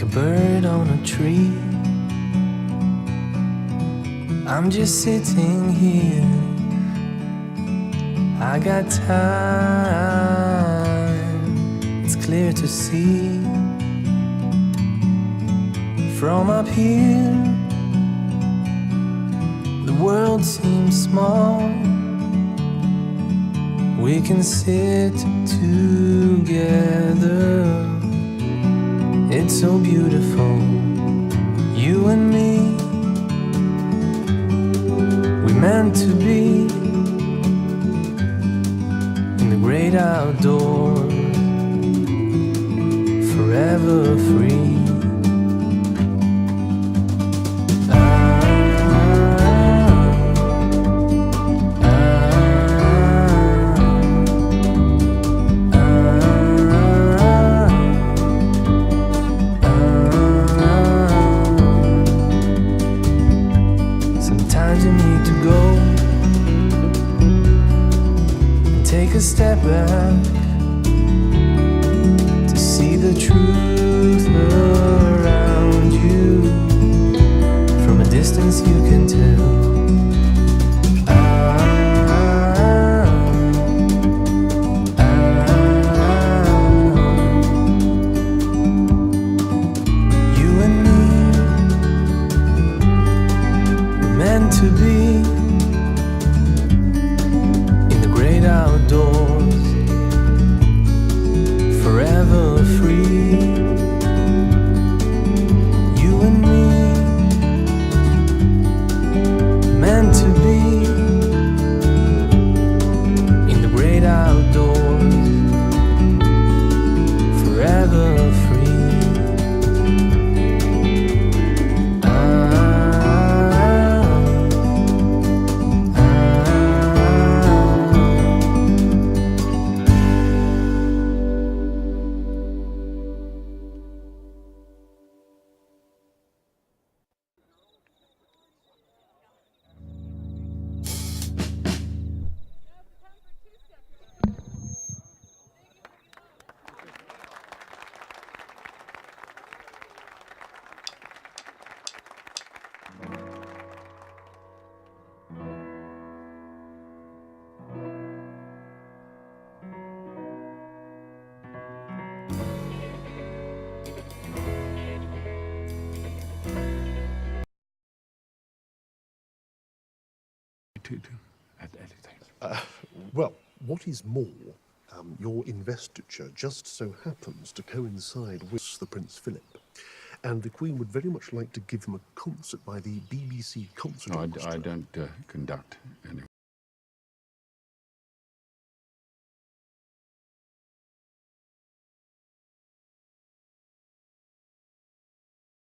like a bird on a tree. I'm just sitting here, I got time, it's clear to see. From up here, the world seems small. We can sit together, it's so beautiful, you and me. We meant to be in the great outdoors, forever free. Sometimes you need to go and take a step back to see the truth around you. From a distance you can tell. You and me were meant to be in the great outdoors, forever free. You and me, meant to be in the great outdoors, forever free. At anything. Well, what is more, your investiture just so happens to coincide with the Prince Philip, and the Queen would very much like to give him a concert by the BBC Concert No, Orchestra. I don't conduct any